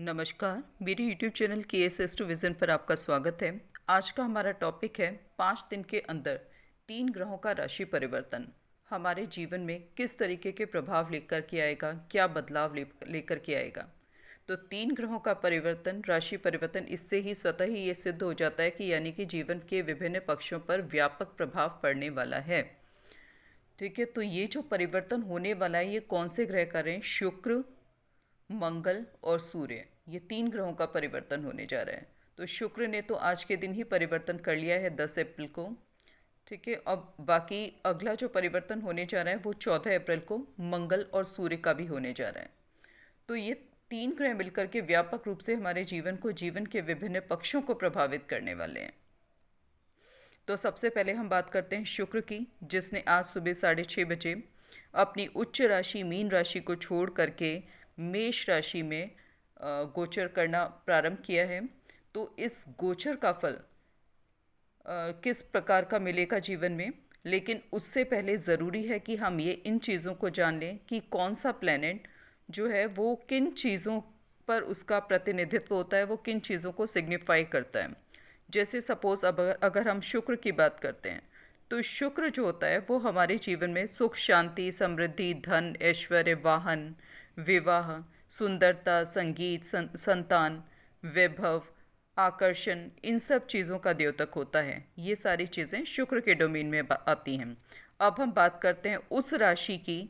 नमस्कार, मेरी YouTube channel KSS to vision पर आपका स्वागत है। आज का हमारा टॉपिक है 5 दिन के अंदर 3 ग्रहों का राशि परिवर्तन हमारे जीवन में किस तरीके के प्रभाव लेकर के आएगा, क्या बदलाव लेकर के आएगा। तो 3 ग्रहों का परिवर्तन, राशि परिवर्तन, इससे ही स्वतः ही ये सिद्ध हो जाता है कि यानी कि जीवन के विभिन्न पक्षों पर व्यापक प्रभाव पड़ने वाला है। ठीक है, तो ये जो परिवर्तन होने वाला है ये कौन से ग्रह का रहे हैं? शुक्र, मंगल और सूर्य, ये 3 ग्रहों का परिवर्तन होने जा रहा है। तो शुक्र ने तो आज के दिन ही परिवर्तन कर लिया है 10 अप्रैल को। ठीक है, अब बाकी अगला जो परिवर्तन होने जा रहा है वो 14 अप्रैल को मंगल और सूर्य का भी होने जा रहा है। तो ये 3 ग्रह मिलकर के व्यापक रूप से हमारे जीवन के विभिन्न पक्षों को प्रभावित करने वाले हैं। तो सबसे पहले हम बात करते हैं शुक्र की, जिसने आज सुबह 6:30 बजे अपनी उच्च राशि मीन राशि को छोड़ करके मेष राशि में गोचर करना प्रारंभ किया है। तो इस गोचर का फल किस प्रकार का मिलेगा जीवन में, लेकिन उससे पहले ज़रूरी है कि हम ये इन चीज़ों को जान लें कि कौन सा प्लैनेट जो है वो किन चीज़ों पर उसका प्रतिनिधित्व होता है, वो किन चीज़ों को सिग्निफाई करता है। जैसे सपोज़ अब अगर हम शुक्र की बात करते हैं तो शुक्र जो होता है वो हमारे जीवन में सुख, शांति, समृद्धि, धन, ऐश्वर्य, वाहन, विवाह, सुंदरता, संगीत, संतान, वैभव, आकर्षण, इन सब चीज़ों का द्योतक होता है। ये सारी चीज़ें शुक्र के डोमेन में आती हैं। अब हम बात करते हैं उस राशि की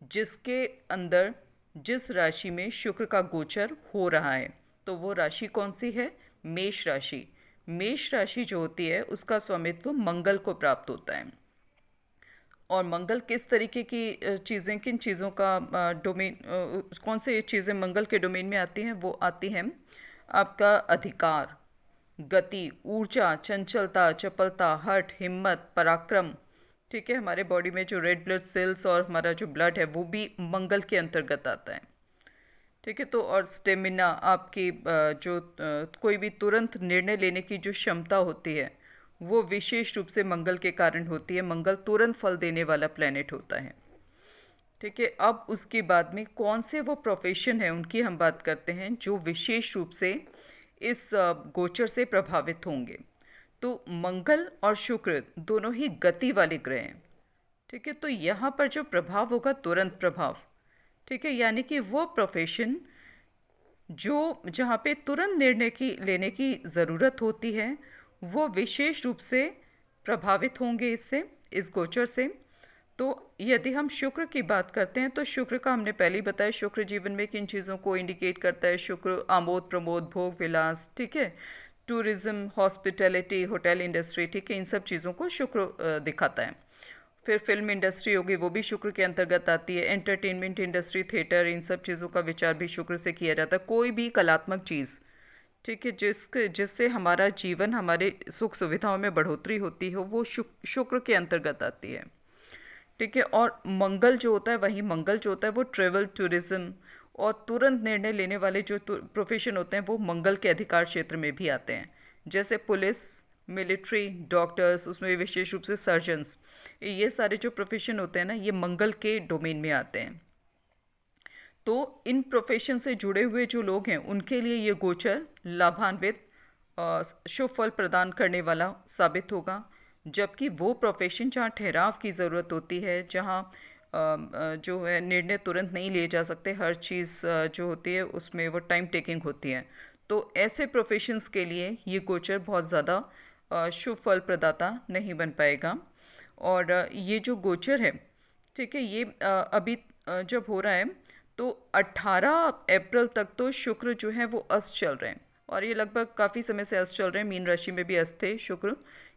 जिसके अंदर, जिस राशि में शुक्र का गोचर हो रहा है। तो वो राशि कौन सी है? मेष राशि। मेष राशि जो होती है उसका स्वामित्व मंगल को प्राप्त होता है। और मंगल किस तरीके की चीज़ें, किन चीज़ों का डोमेन, कौन से चीज़ें मंगल के डोमेन में आती हैं? वो आती हैं आपका अधिकार, गति, ऊर्जा, चंचलता, चपलता, हठ, हिम्मत, पराक्रम। ठीक है, हमारे बॉडी में जो रेड ब्लड सेल्स और हमारा जो ब्लड है वो भी मंगल के अंतर्गत आता है। ठीक है, तो और स्टेमिना, आपकी कोई भी तुरंत निर्णय लेने की जो क्षमता होती है वो विशेष रूप से मंगल के कारण होती है। मंगल तुरंत फल देने वाला प्लेनेट होता है। ठीक है, अब उसके बाद में कौन से वो प्रोफेशन है उनकी हम बात करते हैं जो विशेष रूप से इस गोचर से प्रभावित होंगे। तो मंगल और शुक्र दोनों ही गति वाले ग्रह हैं। ठीक है, तो यहाँ पर जो प्रभाव होगा तुरंत प्रभाव। ठीक है, यानी कि वो प्रोफेशन जो जहाँ पे तुरंत निर्णय की लेने की ज़रूरत होती है वो विशेष रूप से प्रभावित होंगे इससे, इस गोचर से। तो यदि हम शुक्र की बात करते हैं तो शुक्र का हमने पहले ही बताया, शुक्र जीवन में किन चीज़ों को इंडिकेट करता है। शुक्र आमोद प्रमोद, भोग विलास, ठीक है, टूरिज्म, हॉस्पिटैलिटी, होटल इंडस्ट्री, ठीक है, इन सब चीज़ों को शुक्र दिखाता है। फिर फिल्म इंडस्ट्री होगी, वो भी शुक्र के अंतर्गत आती है। एंटरटेनमेंट इंडस्ट्री, थिएटर, इन सब चीज़ों का विचार भी शुक्र से किया जाता है। कोई भी कलात्मक चीज़, ठीक है, जिससे हमारा जीवन, हमारे सुख सुविधाओं में बढ़ोतरी होती हो, वो शुक्र के अंतर्गत आती है। ठीक है, और मंगल जो होता है, वही मंगल जो होता है वो ट्रेवल, टूरिज्म और तुरंत निर्णय लेने वाले जो प्रोफेशन होते हैं वो मंगल के अधिकार क्षेत्र में भी आते हैं। जैसे पुलिस, मिलिट्री, डॉक्टर्स, उसमें विशेष रूप से सर्जन्स, ये सारे जो प्रोफेशन होते हैं ना, ये मंगल के डोमेन में आते हैं। तो इन प्रोफेशन से जुड़े हुए जो लोग हैं उनके लिए ये गोचर लाभान्वित, शुभ फल प्रदान करने वाला साबित होगा। जबकि वो प्रोफेशन जहाँ ठहराव की ज़रूरत होती है, जहाँ जो है निर्णय तुरंत नहीं लिए जा सकते, हर चीज़ जो होती है उसमें वो टाइम टेकिंग होती है, तो ऐसे प्रोफेशंस के लिए ये गोचर बहुत ज़्यादा शुभ फल प्रदाता नहीं बन पाएगा। और ये जो गोचर है, ठीक है, ये अभी जब हो रहा है तो 18 अप्रैल तक तो शुक्र जो है वो अस्त चल रहे हैं, और ये लगभग काफ़ी समय से अस्त चल रहे हैं। मीन राशि में भी अस्त थे शुक्र,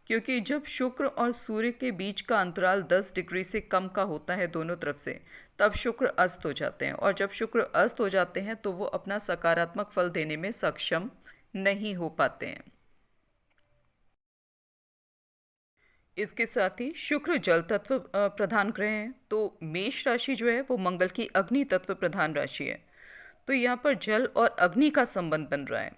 क्योंकि जब शुक्र और सूर्य के बीच का अंतराल 10 डिग्री से कम का होता है दोनों तरफ से, तब शुक्र अस्त हो जाते हैं। और जब शुक्र अस्त हो जाते हैं तो वो अपना सकारात्मक फल देने में सक्षम नहीं हो पाते हैं। इसके साथ ही शुक्र जल तत्व प्रधान ग्रह हैं। तो मेष राशि जो है वो मंगल की अग्नि तत्व प्रधान राशि है। तो यहाँ पर जल और अग्नि का संबंध बन रहा है।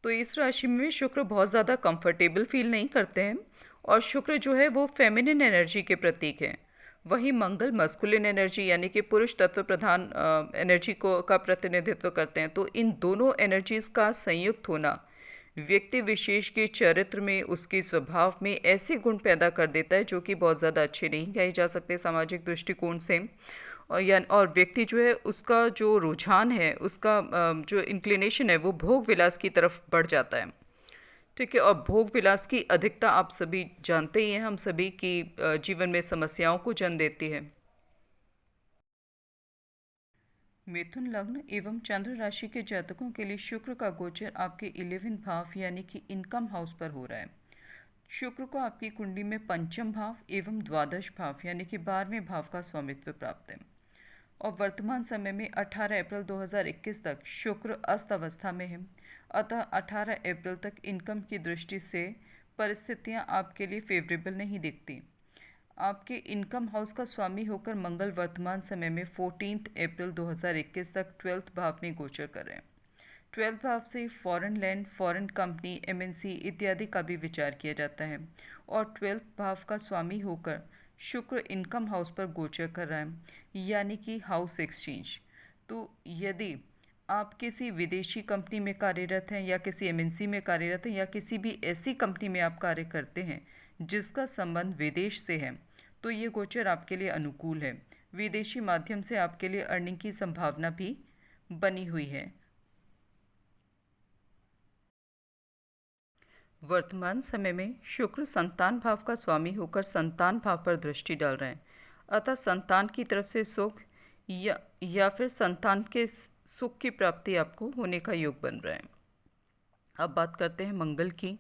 तो इस राशि में शुक्र बहुत ज़्यादा कंफर्टेबल फील नहीं करते हैं, और शुक्र जो है वो फेमिनिन एनर्जी के प्रतीक हैं। वहीं मंगल मस्कुलिन एनर्जी यानी कि पुरुष तत्व प्रधान एनर्जी को का प्रतिनिधित्व करते हैं। तो इन दोनों एनर्जीज़ का संयुक्त होना व्यक्ति विशेष के चरित्र में, उसके स्वभाव में ऐसे गुण पैदा कर देता है जो कि बहुत ज़्यादा अच्छे नहीं कहे जा सकते सामाजिक दृष्टिकोण से। और व्यक्ति जो है उसका जो रुझान है, उसका जो इंक्लिनेशन है वो भोग विलास की तरफ बढ़ जाता है। ठीक है। और भोग विलास की अधिकता आप सभी जानते ही हैं, हम सभी की जीवन में समस्याओं को जन्म देती है। मिथुन लग्न एवं चंद्र राशि के जातकों के लिए शुक्र का गोचर आपके 11वें भाव यानी कि इनकम हाउस पर हो रहा है। शुक्र को आपकी कुंडली में पंचम भाव एवं द्वादश भाव यानी कि 12वें भाव का स्वामित्व प्राप्त है। और वर्तमान समय में 18 अप्रैल 2021 तक शुक्र अस्त अवस्था में है। अतः 18 अप्रैल तक इनकम की दृष्टि से परिस्थितियां आपके लिए फेवरेबल नहीं दिखती। आपके इनकम हाउस का स्वामी होकर मंगल वर्तमान समय में 14 अप्रैल 2021 तक 12वें भाव में गोचर कर रहे हैं। 12वें भाव से foreign land, foreign company, MNC इत्यादि का भी विचार किया जाता है। और 12वें भाव का स्वामी होकर शुक्र इनकम हाउस पर गोचर कर रहा है यानी कि हाउस एक्सचेंज। तो यदि आप किसी विदेशी कंपनी में कार्यरत हैं या किसी एमएनसी में कार्यरत हैं या किसी भी ऐसी कंपनी में आप कार्य करते हैं जिसका संबंध विदेश से है, तो ये गोचर आपके लिए अनुकूल है। विदेशी माध्यम से आपके लिए अर्निंग की संभावना भी बनी हुई है। वर्तमान समय में शुक्र संतान भाव का स्वामी होकर संतान भाव पर दृष्टि डाल रहे हैं। अतः संतान की तरफ से सुख या फिर संतान के सुख की प्राप्ति आपको होने का योग बन रहा है। अब बात करते हैं मंगल की।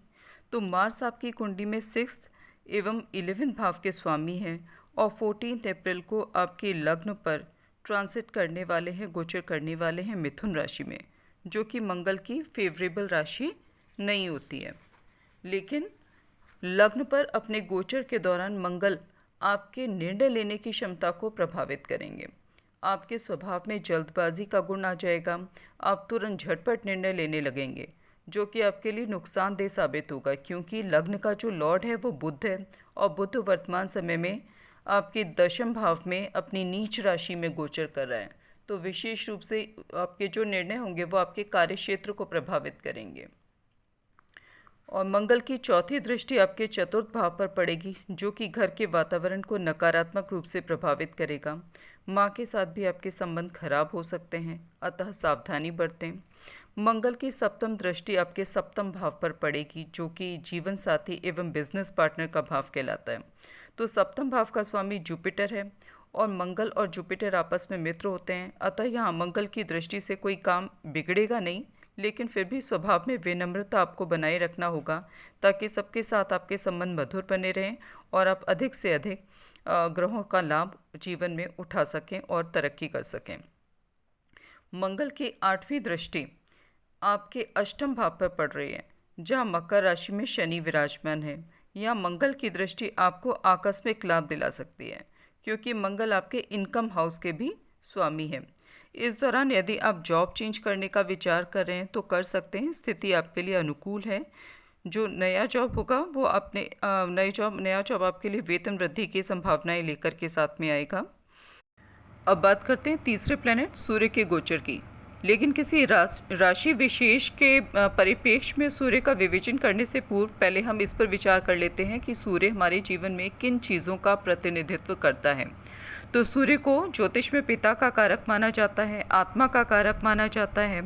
तो मार्स आपकी कुंडली में 6th एवं 11वें भाव के स्वामी हैं और 14 अप्रैल को आपके लग्न पर ट्रांसिट करने वाले हैं, गोचर करने वाले हैं मिथुन राशि में, जो कि मंगल की फेवरेबल राशि नहीं होती है। लेकिन लग्न पर अपने गोचर के दौरान मंगल आपके निर्णय लेने की क्षमता को प्रभावित करेंगे। आपके स्वभाव में जल्दबाजी का गुण आ जाएगा। आप तुरंत झटपट निर्णय लेने लगेंगे, जो कि आपके लिए नुकसानदेह साबित होगा, क्योंकि लग्न का जो लॉर्ड है वो बुध है और बुध वर्तमान समय में आपके 10वें भाव में अपनी नीच राशि में गोचर कर रहा है। तो विशेष रूप से आपके जो निर्णय होंगे वो आपके कार्यक्षेत्र को प्रभावित करेंगे। और मंगल की चौथी दृष्टि आपके 4th भाव पर पड़ेगी, जो कि घर के वातावरण को नकारात्मक रूप से प्रभावित करेगा। माँ के साथ भी आपके संबंध खराब हो सकते हैं, अतः सावधानी बरतें। मंगल की 7वीं दृष्टि आपके 7वें भाव पर पड़ेगी, जो कि जीवन साथी एवं बिजनेस पार्टनर का भाव कहलाता है। तो 7वें भाव का स्वामी जुपिटर है और मंगल और जुपिटर आपस में मित्र होते हैं। अतः यहाँ मंगल की दृष्टि से कोई काम बिगड़ेगा नहीं, लेकिन फिर भी स्वभाव में विनम्रता आपको बनाए रखना होगा, ताकि सबके साथ आपके संबंध मधुर बने रहें और आप अधिक से अधिक ग्रहों का लाभ जीवन में उठा सकें और तरक्की कर सकें। मंगल की 8वीं दृष्टि आपके 8वें भाव पर पड़ रही है, जहाँ मकर राशि में शनि विराजमान है। यहाँ मंगल की दृष्टि आपको आकस्मिक लाभ दिला सकती है, क्योंकि मंगल आपके इनकम हाउस के भी स्वामी है। इस दौरान यदि आप जॉब चेंज करने का विचार कर रहे हैं तो कर सकते हैं, स्थिति आपके लिए अनुकूल है। जो नया जॉब होगा वो अपने नया जॉब आपके लिए वेतन वृद्धि की संभावनाएं लेकर के साथ में आएगा। अब बात करते हैं तीसरे प्लैनेट सूर्य के गोचर की। लेकिन किसी राशि विशेष के परिप्रेक्ष्य में सूर्य का विवेचन करने से पूर्व पहले हम इस पर विचार कर लेते हैं कि सूर्य हमारे जीवन में किन चीज़ों का प्रतिनिधित्व करता है। तो सूर्य को ज्योतिष में पिता का कारक माना जाता है, आत्मा का कारक माना जाता है,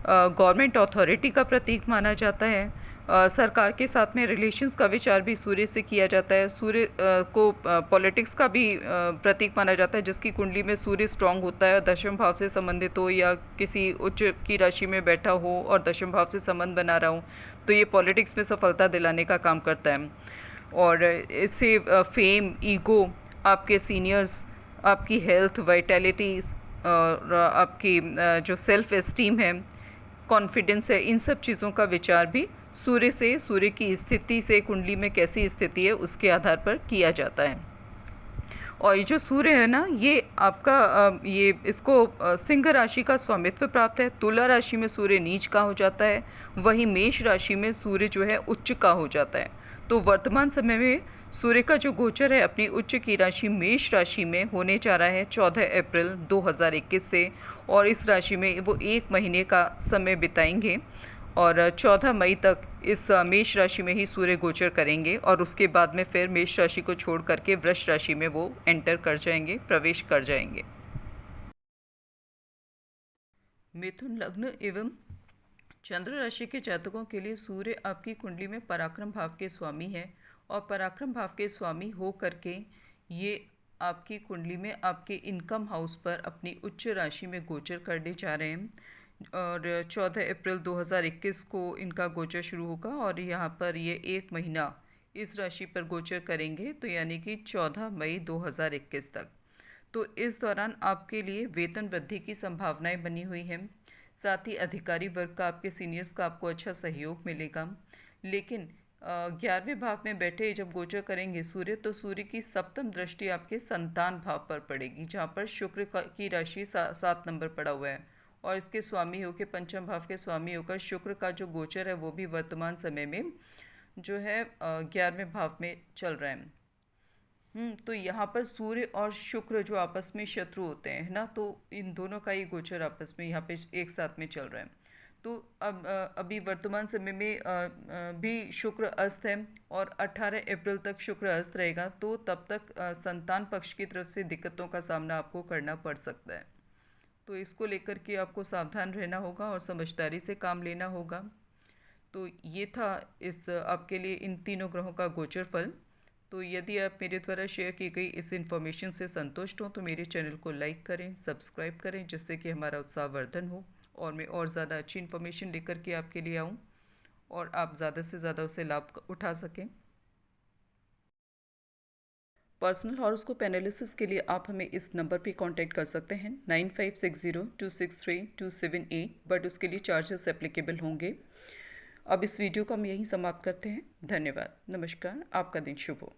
गवर्नमेंट अथॉरिटी का प्रतीक माना जाता है, सरकार के साथ में रिलेशंस का विचार भी सूर्य से किया जाता है। सूर्य को पॉलिटिक्स का भी प्रतीक माना जाता है, जिसकी कुंडली में सूर्य स्ट्रांग होता है, 10वें भाव से संबंधित हो या किसी उच्च की राशि में बैठा हो और 10वें भाव से संबंध बना रहा हो, तो ये पॉलिटिक्स में सफलता दिलाने का काम करता है। और इससे फेम, ईगो, आपके सीनियर्स, आपकी हेल्थ, वाइटैलिटीज़ और आपकी जो सेल्फ एस्टीम है, कॉन्फिडेंस है, इन सब चीज़ों का विचार भी सूर्य की स्थिति से, कुंडली में कैसी स्थिति है उसके आधार पर किया जाता है। और ये जो सूर्य है ना, ये आपका इसको सिंह राशि का स्वामित्व प्राप्त है। तुला राशि में सूर्य नीच का हो जाता है, वहीं मेष राशि में सूर्य जो है उच्च का हो जाता है। तो वर्तमान समय में सूर्य का जो गोचर है अपनी उच्च की राशि मेष राशि में होने जा रहा है 14 अप्रैल 2021 से, और इस राशि में वो 1 महीने का समय बिताएंगे और 14 मई तक इस मेष राशि में ही सूर्य गोचर करेंगे और उसके बाद में फिर मेष राशि को छोड़ करके वृष राशि में वो एंटर कर जाएंगे, प्रवेश कर जाएंगे। मिथुन लग्न एवं चंद्र राशि के जातकों के लिए सूर्य आपकी कुंडली में पराक्रम भाव के स्वामी है, और पराक्रम भाव के स्वामी हो करके ये आपकी कुंडली में आपके इनकम हाउस पर अपनी उच्च राशि में गोचर करने जा रहे हैं। और 14 अप्रैल 2021 को इनका गोचर शुरू होगा और यहाँ पर ये 1 महीना इस राशि पर गोचर करेंगे, तो यानी कि 14 मई 2021 तक। तो इस दौरान आपके लिए वेतन वृद्धि की संभावनाएं बनी हुई हैं। साथ ही अधिकारी वर्ग का, आपके सीनियर्स का आपको अच्छा सहयोग मिलेगा। लेकिन 11वें भाव में बैठे जब गोचर करेंगे सूर्य, तो सूर्य की सप्तम दृष्टि आपके संतान भाव पर पड़ेगी, जहाँ पर शुक्र की राशि 7 नंबर पड़ा हुआ है, और इसके स्वामी होकर, पंचम भाव के स्वामी होकर शुक्र का जो गोचर है वो भी वर्तमान समय में जो है 11वें भाव में चल रहा है। तो यहाँ पर सूर्य और शुक्र जो आपस में शत्रु होते हैं, है ना, तो इन दोनों का ही गोचर आपस में यहाँ पे एक साथ में चल रहा है। तो अब अभी वर्तमान समय में भी शुक्र अस्त है, और 18 अप्रैल तक शुक्र अस्त रहेगा, तो तब तक संतान पक्ष की तरफ से दिक्कतों का सामना आपको करना पड़ सकता है। तो इसको लेकर के आपको सावधान रहना होगा और समझदारी से काम लेना होगा। तो ये था इस आपके लिए इन तीनों ग्रहों का गोचर फल। तो यदि आप मेरे द्वारा शेयर की गई इस इन्फॉर्मेशन से संतुष्ट हों तो मेरे चैनल को लाइक करें, सब्सक्राइब करें, जिससे कि हमारा उत्साहवर्धन हो और मैं और ज़्यादा अच्छी इन्फॉर्मेशन लेकर के आपके लिए आऊँ और आप ज़्यादा से ज़्यादा उसे लाभ उठा सकें। पर्सनल हॉरोस्कोप एनालिसिस के लिए आप हमें इस नंबर पे कांटेक्ट कर सकते हैं 9560263278, बट उसके लिए चार्जेस एप्लीकेबल होंगे। अब इस वीडियो को हम यहीं समाप्त करते हैं। धन्यवाद, नमस्कार, आपका दिन शुभ हो।